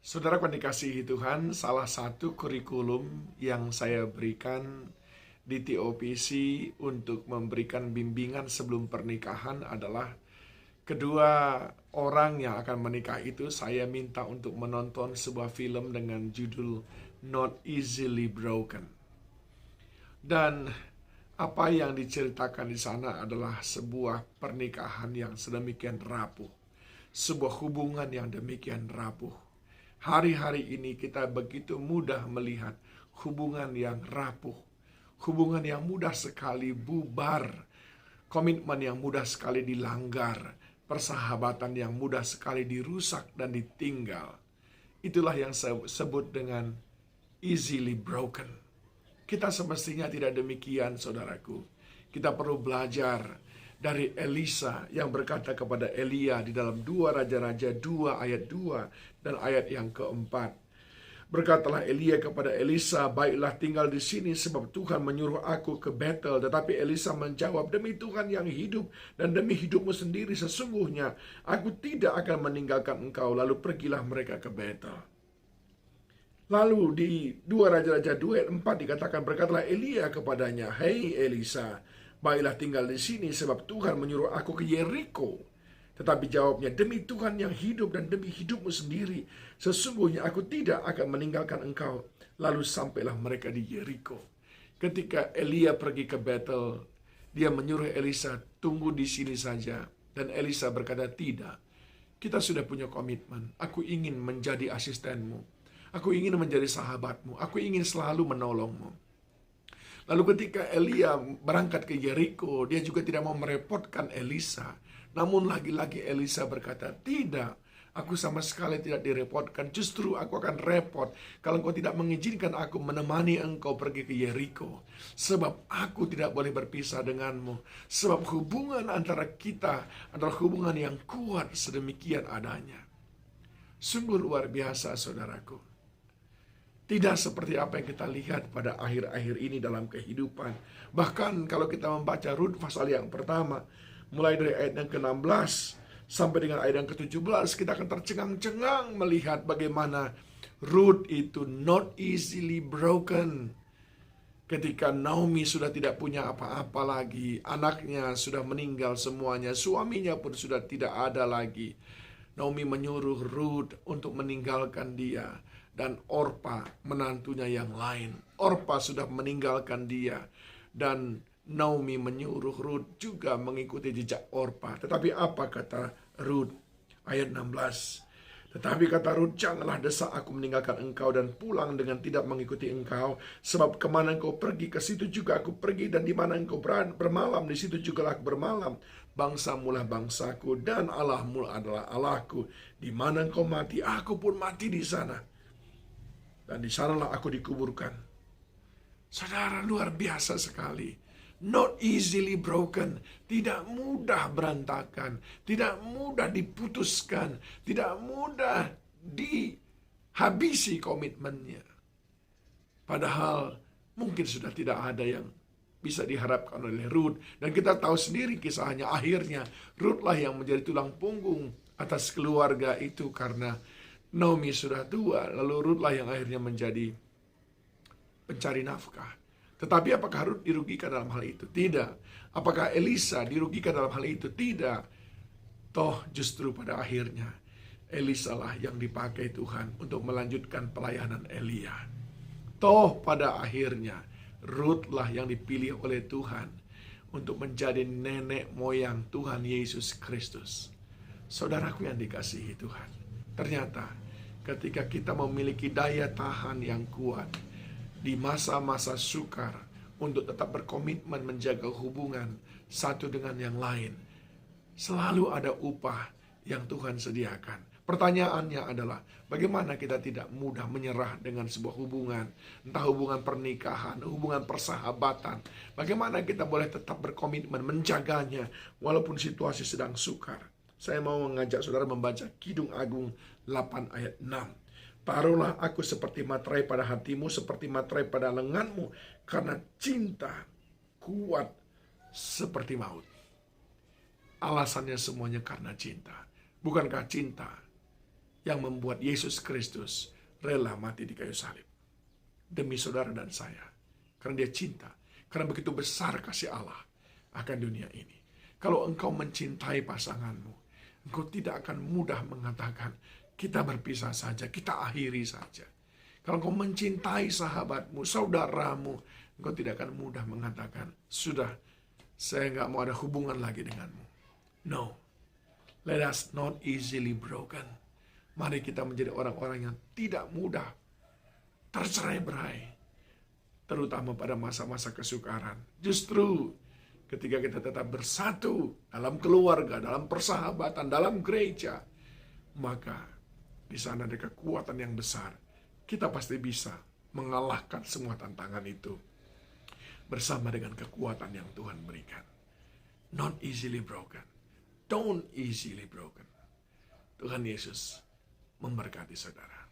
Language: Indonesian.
Saudara yang dikasihi Tuhan, salah satu kurikulum yang saya berikan di TOPC untuk memberikan bimbingan sebelum pernikahan adalah kedua orang yang akan menikah itu saya minta untuk menonton sebuah film dengan judul Not Easily Broken. Dan apa yang diceritakan di sana adalah sebuah pernikahan yang sedemikian rapuh, sebuah hubungan yang demikian rapuh. Hari-hari ini kita begitu mudah melihat hubungan yang rapuh, hubungan yang mudah sekali bubar, komitmen yang mudah sekali dilanggar, persahabatan yang mudah sekali dirusak dan ditinggal. Itulah yang saya sebut dengan easily broken. Kita semestinya tidak demikian, saudaraku. Kita perlu belajar dari Elisa yang berkata kepada Elia di dalam 2 Raja-Raja 2 ayat 2 dan ayat yang keempat. Berkatalah Elia kepada Elisa, baiklah tinggal di sini sebab Tuhan menyuruh aku ke Betel. Tetapi Elisa menjawab, demi Tuhan yang hidup dan demi hidupmu sendiri sesungguhnya aku tidak akan meninggalkan engkau. Lalu pergilah mereka ke Betel. Lalu di 2 Raja-Raja 2 ayat 4 dikatakan, berkatalah Elia kepadanya, hei Elisa, baiklah tinggal di sini sebab Tuhan menyuruh aku ke Yeriko. Tetapi jawabnya, demi Tuhan yang hidup dan demi hidupmu sendiri, sesungguhnya aku tidak akan meninggalkan engkau. Lalu sampailah mereka di Yeriko. Ketika Elia pergi ke Betel, dia menyuruh Elisa, tunggu di sini saja. Dan Elisa berkata, tidak, kita sudah punya komitmen. Aku ingin menjadi asistenmu. Aku ingin menjadi sahabatmu. Aku ingin selalu menolongmu. Lalu ketika Elia berangkat ke Yeriko, dia juga tidak mau merepotkan Elisa. Namun lagi-lagi Elisa berkata, tidak, aku sama sekali tidak direpotkan. Justru aku akan repot kalau engkau tidak mengizinkan aku menemani engkau pergi ke Yeriko. Sebab aku tidak boleh berpisah denganmu. Sebab hubungan antara kita adalah hubungan yang kuat sedemikian adanya. Sungguh luar biasa, saudaraku. Tidak seperti apa yang kita lihat pada akhir-akhir ini dalam kehidupan. Bahkan kalau kita membaca Rut pasal yang pertama, mulai dari ayat yang ke-16 sampai dengan ayat yang ke-17, kita akan tercengang-cengang melihat bagaimana Rut itu not easily broken. Ketika Naomi sudah tidak punya apa-apa lagi, anaknya sudah meninggal semuanya, suaminya pun sudah tidak ada lagi. Naomi menyuruh Rut untuk meninggalkan dia. Dan Orpa menantunya yang lain. Orpa sudah meninggalkan dia. Dan Naomi menyuruh Rut juga mengikuti jejak Orpa. Tetapi apa kata Rut? Ayat 16. Tetapi kata Rut, janganlah desak aku meninggalkan engkau dan pulang dengan tidak mengikuti engkau. Sebab kemana engkau pergi, ke situ juga aku pergi. Dan di mana engkau bermalam, di situ juga aku bermalam. Bangsamu lah bangsaku dan Allahmu adalah Allahku. Di mana engkau mati, aku pun mati di sana. Dan di sanalah aku dikuburkan. Saudara, luar biasa sekali. Not easily broken. Tidak mudah berantakan. Tidak mudah diputuskan. Tidak mudah dihabisi komitmennya. Padahal mungkin sudah tidak ada yang bisa diharapkan oleh Rut. Dan kita tahu sendiri kisahnya, akhirnya Rut lah yang menjadi tulang punggung atas keluarga itu karena Naomi sudah tua, lalu Rut lah yang akhirnya menjadi pencari nafkah. Tetapi apakah Rut dirugikan dalam hal itu? Tidak. Apakah Elisa dirugikan dalam hal itu? Tidak. Toh justru pada akhirnya Elisa lah yang dipakai Tuhan untuk melanjutkan pelayanan Elia. Toh pada akhirnya Rut lah yang dipilih oleh Tuhan untuk menjadi nenek moyang Tuhan Yesus Kristus. Saudaraku yang dikasihi Tuhan, ternyata ketika kita memiliki daya tahan yang kuat di masa-masa sukar untuk tetap berkomitmen menjaga hubungan satu dengan yang lain, selalu ada upah yang Tuhan sediakan. Pertanyaannya adalah, bagaimana kita tidak mudah menyerah dengan sebuah hubungan, entah hubungan pernikahan, hubungan persahabatan. Bagaimana kita boleh tetap berkomitmen menjaganya walaupun situasi sedang sukar. Saya mau mengajak saudara membaca Kidung Agung 8 ayat 6. Taruhlah aku seperti materai pada hatimu, seperti materai pada lenganmu, karena cinta kuat seperti maut. Alasannya semuanya karena cinta. Bukankah cinta yang membuat Yesus Kristus rela mati di kayu salib. Demi saudara dan saya. Karena dia cinta. Karena begitu besar kasih Allah akan dunia ini. Kalau engkau mencintai pasanganmu, engkau tidak akan mudah mengatakan, kita berpisah saja, kita akhiri saja. Kalau engkau mencintai sahabatmu, saudaramu, engkau tidak akan mudah mengatakan, sudah, saya nggak mau ada hubungan lagi denganmu. No. Let us not easily broken. Mari kita menjadi orang-orang yang tidak mudah tercerai-berai. Terutama pada masa-masa kesukaran. Justru ketika kita tetap bersatu dalam keluarga, dalam persahabatan, dalam gereja, maka di sana ada kekuatan yang besar. Kita pasti bisa mengalahkan semua tantangan itu bersama dengan kekuatan yang Tuhan berikan. Not easily broken. Don't easily broken. Tuhan Yesus memberkati saudara.